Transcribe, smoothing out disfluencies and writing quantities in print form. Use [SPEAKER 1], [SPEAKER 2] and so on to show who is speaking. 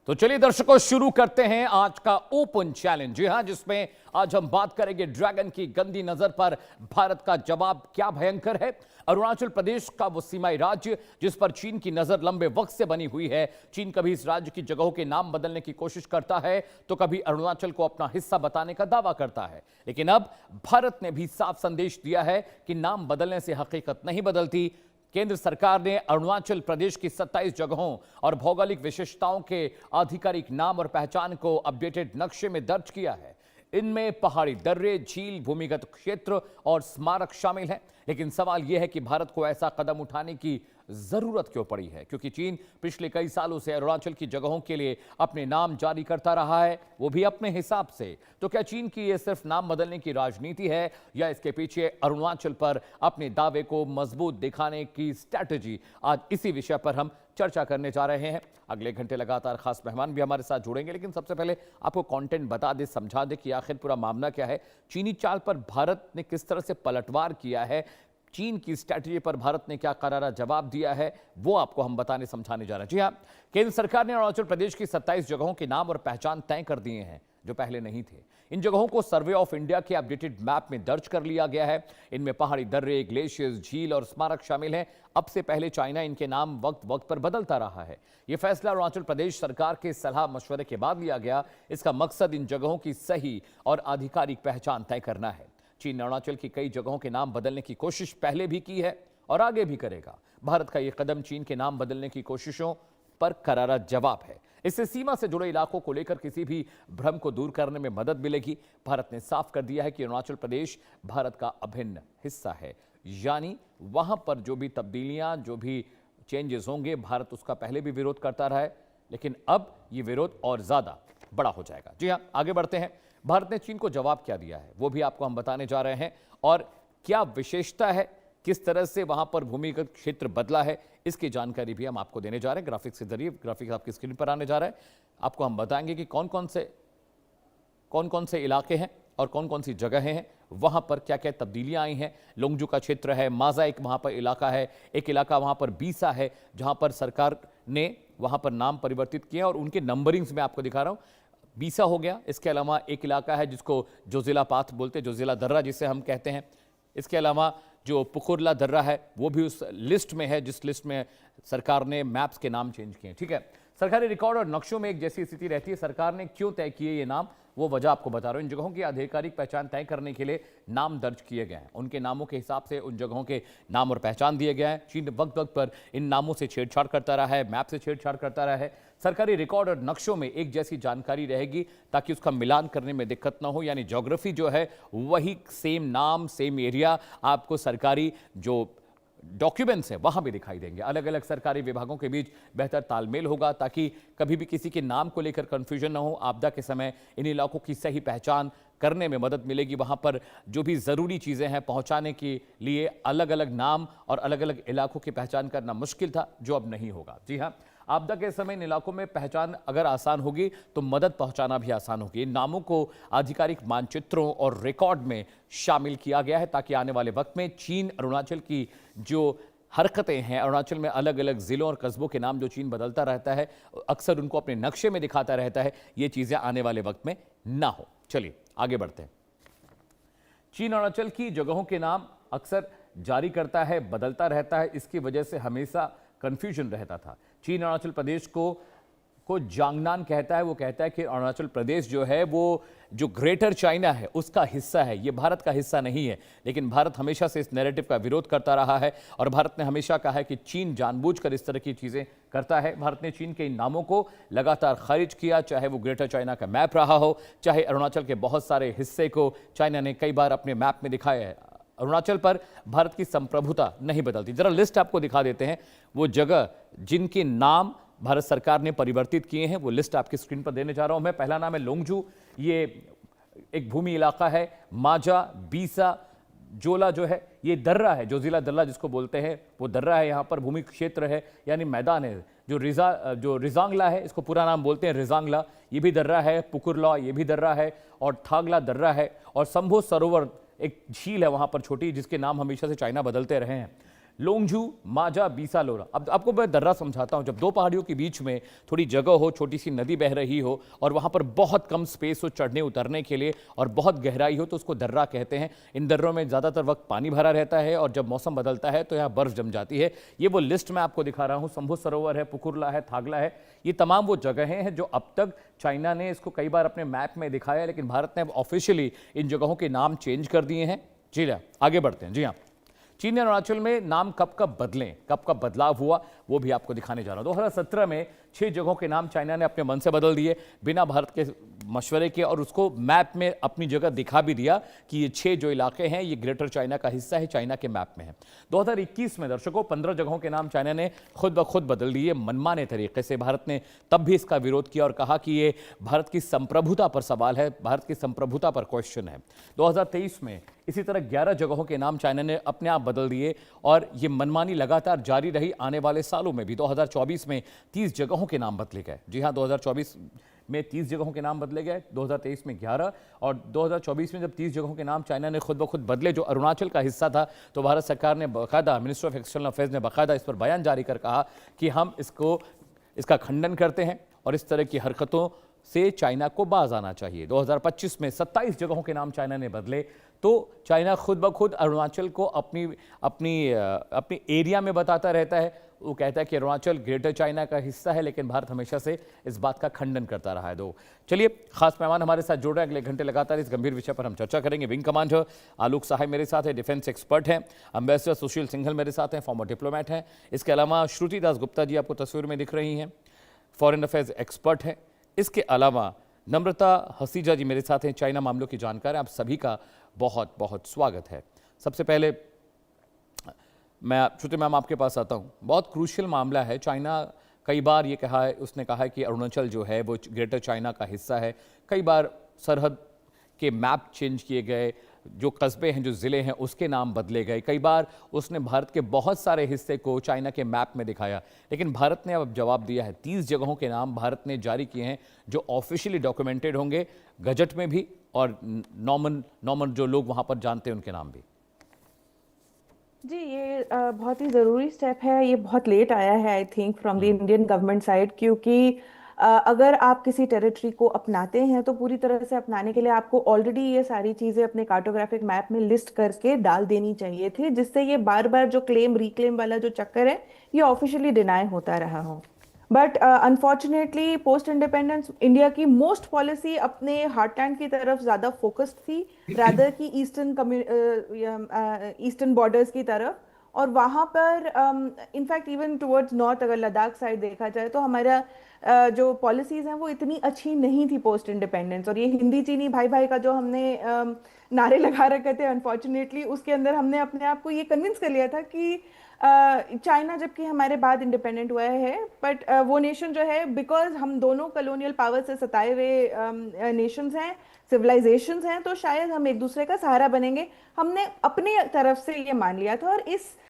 [SPEAKER 1] तो चलिए दर्शकों, शुरू करते हैं आज का ओपन चैलेंज। जी हां, जिसमें आज हम बात करेंगे ड्रैगन की गंदी नजर पर भारत का जवाब क्या भयंकर है। अरुणाचल प्रदेश का वो सीमाई राज्य जिस पर चीन की नजर लंबे वक्त से बनी हुई है। चीन कभी इस राज्य की जगहों के नाम बदलने की कोशिश करता है तो कभी अरुणाचल को अपना हिस्सा बताने का दावा करता है, लेकिन अब भारत ने भी साफ संदेश दिया है कि नाम बदलने से हकीकत नहीं बदलती। केंद्र सरकार ने अरुणाचल प्रदेश की 27 जगहों और भौगोलिक विशेषताओं के आधिकारिक नाम और पहचान को अपडेटेड नक्शे में दर्ज किया है। इनमें पहाड़ी दर्रे, झील, भूमिगत क्षेत्र और स्मारक शामिल हैं। लेकिन सवाल यह है कि भारत को ऐसा कदम उठाने की जरूरत क्यों पड़ी है, क्योंकि चीन पिछले कई सालों से अरुणाचल की जगहों के लिए अपने नाम जारी करता रहा है, वो भी अपने हिसाब से। तो क्या चीन की ये सिर्फ नाम बदलने की राजनीति है या इसके पीछे अरुणाचल पर अपने दावे को मजबूत दिखाने की स्ट्रैटेजी? आज इसी विषय पर हम चर्चा करने जा रहे हैं। अगले घंटे लगातार खास मेहमान भी हमारे साथ जुड़ेंगे, लेकिन सबसे पहले आपको कंटेंट बता दे, समझा दे कि आखिर पूरा मामला क्या है। चीनी चाल पर भारत ने किस तरह से पलटवार किया है, चीन की स्ट्रैटेजी पर भारत ने क्या करारा जवाब दिया है, वो आपको हम बताने समझाने जा रहे हैं। जी हां, केंद्र सरकार ने अरुणाचल प्रदेश की 27 जगहों के नाम और पहचान तय कर दिए हैं जो पहले नहीं थे। इन जगहों को सर्वे ऑफ इंडिया के अपडेटेड मैप में दर्ज कर लिया गया है। इनमें पहाड़ी दर्रे, ग्लेशियर्स, झील और स्मारक शामिल हैं। अब से पहले चाइना इनके नाम वक्त वक्त पर बदलता रहा है। यह फैसला अरुणाचल प्रदेश सरकार के सलाह मशवरे के बाद लिया गया। इसका मकसद इन जगहों की सही और आधिकारिक पहचान तय करना है। चीन ने अरुणाचल की कई जगहों के नाम बदलने की कोशिश पहले भी की है और आगे भी करेगा। भारत का यह कदम चीन के नाम बदलने की कोशिशों पर करारा जवाब है। इससे सीमा से जुड़े इलाकों को लेकर किसी भी भ्रम को दूर करने में मदद मिलेगी। भारत ने साफ कर दिया है कि अरुणाचल प्रदेश भारत का अभिन्न हिस्सा है, यानी वहां पर जो भी तब्दीलियां, जो भी चेंजेस होंगे, भारत उसका पहले भी विरोध करता रहा है, लेकिन अब यह विरोध और ज्यादा बड़ा हो जाएगा। जी हां, आगे बढ़ते हैं। भारत ने चीन को जवाब क्या दिया है वो भी आपको हम बताने जा रहे हैं, और क्या विशेषता है, किस तरह से वहां पर भूमिगत क्षेत्र बदला है, इसकी जानकारी भी हम आपको देने जा रहे हैं ग्राफिक्स के जरिए। ग्राफिक्स आपकी स्क्रीन पर आने जा रहा है। आपको हम बताएंगे कि कौन कौन से इलाके हैं और कौन कौन सी जगहें हैं, वहां पर क्या क्या तब्दीलियां आई हैं। लोंगजू का क्षेत्र है, माजा एक वहां पर इलाका है, एक इलाका वहां पर बीसा है जहां पर सरकार ने वहां पर नाम परिवर्तित किए और उनके नंबरिंग्स में आपको दिखा रहा हूं। बीसा हो गया। इसके अलावा एक इलाका है जिसको जोजिला पाथ बोलते हैं, जोजिला दर्रा जिसे हम कहते हैं। इसके अलावा जो पुकुरला दर्रा है वो भी उस लिस्ट में है जिस लिस्ट में सरकार ने मैप्स के नाम चेंज किए। ठीक है, सरकारी रिकॉर्ड और नक्शों में एक जैसी स्थिति रहती है। सरकार ने क्यों तय किए ये नाम, वो वजह आपको बता रहा हूं। इन जगहों की आधिकारिक पहचान तय करने के लिए नाम दर्ज किए गए हैं। उनके नामों के हिसाब से उन जगहों के नाम और पहचान दिए गए हैं। चीन वक्त वक्त पर इन नामों से छेड़छाड़ करता रहा है, मैप से छेड़छाड़ करता रहा है। सरकारी रिकॉर्ड और नक्शों में एक जैसी जानकारी रहेगी ताकि उसका मिलान करने में दिक्कत ना हो, यानी ज्योग्राफी जो है वही सेम नाम, सेम एरिया आपको सरकारी जो डॉक्यूमेंट्स है वहां भी दिखाई देंगे। अलग अलग सरकारी विभागों के बीच बेहतर तालमेल होगा ताकि कभी भी किसी के नाम को लेकर कंफ्यूजन ना हो। आपदा के समय इन इलाकों की सही पहचान करने में मदद मिलेगी। वहां पर जो भी जरूरी चीजें हैं पहुंचाने के लिए अलग अलग नाम और अलग अलग इलाकों की पहचान करना मुश्किल था, जो अब नहीं होगा। जी हाँ, आपदा के समय इन इलाकों में पहचान अगर आसान होगी तो मदद पहुंचाना भी आसान होगी। इन नामों को आधिकारिक मानचित्रों और रिकॉर्ड में शामिल किया गया है ताकि आने वाले वक्त में चीन अरुणाचल की जो हरकतें हैं, अरुणाचल में अलग अलग जिलों और कस्बों के नाम जो चीन बदलता रहता है, अक्सर उनको अपने नक्शे में दिखाता रहता है, ये चीजें आने वाले वक्त में ना हो। चलिए आगे बढ़ते हैं। चीन अरुणाचल की जगहों के नाम अक्सर जारी करता है, बदलता रहता है। इसकी वजह से हमेशा कंफ्यूजन रहता था। चीन अरुणाचल प्रदेश को जांगनान कहता है। वो कहता है कि अरुणाचल प्रदेश जो है वो जो ग्रेटर चाइना है उसका हिस्सा है, ये भारत का हिस्सा नहीं है। लेकिन भारत हमेशा से इस नैरेटिव का विरोध करता रहा है और भारत ने हमेशा कहा है कि चीन जानबूझकर इस तरह की चीजें करता है। भारत ने चीन के इन नामों को लगातार खारिज किया, चाहे वो ग्रेटर चाइना का मैप रहा हो, चाहे अरुणाचल के बहुत सारे हिस्से को चाइना ने कई बार अपने मैप में दिखाया है। अरुणाचल पर भारत की संप्रभुता नहीं बदलती। जरा लिस्ट आपको दिखा देते हैं वो जगह जिनके नाम भारत सरकार ने परिवर्तित किए हैं, वो लिस्ट आपकी स्क्रीन पर देने जा रहा हूं मैं। पहला नाम है लोंगजू, ये एक भूमि इलाका है। माजा, बीसा, जोला जो है ये दर्रा है, जोजिला दर्रा जिसको बोलते हैं वो दर्रा है। यहाँ पर भूमि क्षेत्र है यानी मैदान है। जो रिजांगला है, इसको पूरा नाम बोलते हैं रिजांगला, ये भी दर्रा है। पुकुरला ये भी दर्रा है और थागला दर्रा है। और संभो सरोवर एक झील है वहां पर छोटी, जिसके नाम हमेशा से चाइना बदलते रहे हैं। लोंगजू, माजा, बीसालोरा। अब आपको मैं दर्रा समझाता हूं। जब दो पहाड़ियों के बीच में थोड़ी जगह हो, छोटी सी नदी बह रही हो और वहां पर बहुत कम स्पेस हो चढ़ने उतरने के लिए और बहुत गहराई हो, तो उसको दर्रा कहते हैं। इन दर्रों में ज़्यादातर वक्त पानी भरा रहता है और जब मौसम बदलता है तो यहाँ बर्फ जम जाती है। ये वो लिस्ट मैं आपको दिखा रहा हूँ। शंभू सरोवर है, पुकुरला है, थागला है। ये तमाम वो जगहें हैं जो अब तक चाइना ने इसको कई बार अपने मैप में दिखाया, लेकिन भारत ने अब ऑफिशियली इन जगहों के नाम चेंज कर दिए हैं। जी हाँ, आगे बढ़ते हैं। जी हाँ, चीन ने अरुणाचल में नाम कब कब बदले, कब कब बदलाव हुआ, वो भी आपको दिखाने जा रहा हूं। 2017 में 6 जगहों के नाम चाइना ने अपने मन से बदल दिए, बिना भारत के मशवरे के, और उसको मैप में अपनी जगह दिखा भी दिया कि ये 6 जो इलाके हैं ये ग्रेटर चाइना का हिस्सा है, चाइना के मैप में है। 2021 में दर्शकों 15 जगहों के नाम चाइना ने खुद ब खुद बदल दिए मनमाने तरीके से। भारत ने तब भी इसका विरोध किया और कहा कि ये भारत की संप्रभुता पर सवाल है, भारत की संप्रभुता पर क्वेश्चन है। 2023 में इसी तरह 11 जगहों के नाम चाइना ने अपने आप बदल दिए और ये मनमानी लगातार जारी रही आने वाले सालों में भी। 2024 में 30 जगहों के नाम बदले गए। जी हां, 2024 में 30 जगहों के नाम बदले गए, 2023 में 11, और 2024 में जब 30 जगहों के नाम चाइना ने खुद ब खुद बदले जो अरुणाचल का हिस्सा था, तो भारत सरकार ने बाकायदा, मिनिस्टर ऑफ एक्सटर्नल अफेयर्स ने बाकायदा इस पर बयान जारी कर कहा कि हम इसका खंडन करते हैं और इस तरह की हरकतों से चाइना को बाज आना चाहिए। 2025 में 27 जगहों के नाम चाइना ने बदले, तो चाइना खुद ब खुद अरुणाचल को अपनी एरिया में बताता रहता है। वो कहता है कि अरुणाचल ग्रेटर चाइना का हिस्सा है, लेकिन भारत हमेशा से इस बात का खंडन करता रहा है। तो चलिए, खास मेहमान हमारे साथ जुड़ रहे हैं। अगले घंटे लगातार इस गंभीर विषय पर हम चर्चा करेंगे। विंग कमांडर आलोक सहाय मेरे साथ है, डिफेंस एक्सपर्ट हैं। एम्बेसडर सुशील सिंघल मेरे साथ हैं, फॉर्मर डिप्लोमेट हैं। इसके अलावा श्रुति दास गुप्ता जी आपको तस्वीर में दिख रही हैं, फॉरेन अफेयर्स एक्सपर्ट हैं। इसके अलावा नम्रता हसीजा जी मेरे साथ हैं, चाइना मामलों की जानकार हैं। आप सभी का बहुत बहुत स्वागत है। सबसे पहले मैं श्रुति मैम आपके पास आता हूं। बहुत क्रूशियल मामला है। चाइना कई बार ये कहा है, उसने कहा है कि अरुणाचल जो है वो ग्रेटर चाइना का हिस्सा है। कई बार सरहद के मैप चेंज किए गए, जो कस्बे हैं, जो ज़िले हैं, उसके नाम बदले गए। कई बार उसने भारत के बहुत सारे हिस्से को चाइना के मैप में दिखाया, लेकिन भारत ने अब जवाब दिया है। 30 जगहों के नाम भारत ने जारी किए हैं जो ऑफिशियली डॉक्यूमेंटेड होंगे, गजट में भी, और नॉर्मल जो लोग वहाँ पर जानते हैं उनके नाम भी।
[SPEAKER 2] जी, ये बहुत ही ज़रूरी स्टेप है। ये बहुत लेट आया है I think from the Indian government side, क्योंकि अगर आप किसी टेरिटरी को अपनाते हैं तो पूरी तरह से अपनाने के लिए आपको ऑलरेडी ये सारी चीज़ें अपने कार्टोग्राफिक मैप में लिस्ट करके डाल देनी चाहिए थी, जिससे ये बार बार जो क्लेम रिक्लेम वाला जो चक्कर है ये ऑफिशियली डिनाई होता रहा हो। But unfortunately post independence India की मोस्ट पॉलिसी अपने हार्टलैंड की तरफ ज़्यादा फोकस्ड थी रादर की ईस्टर्न बॉर्डर्स की तरफ। और वहाँ पर इनफैक्ट इवन टुवर्ड्स नॉर्थ, अगर लद्दाख साइड देखा जाए तो हमारा जो पॉलिसीज़ हैं वो इतनी अच्छी नहीं थी पोस्ट इंडिपेंडेंस। और ये हिंदी चीनी भाई भाई का जो हमने नारे लगा रखे थे, अनफॉर्चुनेटली उसके अंदर हमने अपने आप को ये कन्विंस कर लिया था कि चाइना जबकि हमारे बाद इंडिपेंडेंट हुआ है, बट वो नेशन जो है, बिकॉज हम दोनों कॉलोनियल पावर से सताए हुए नेशंस हैं, सिविलाइजेशंस हैं, तो शायद हम एक दूसरे का सहारा बनेंगे। हमने अपनी तरफ से ये मान लिया था। और इस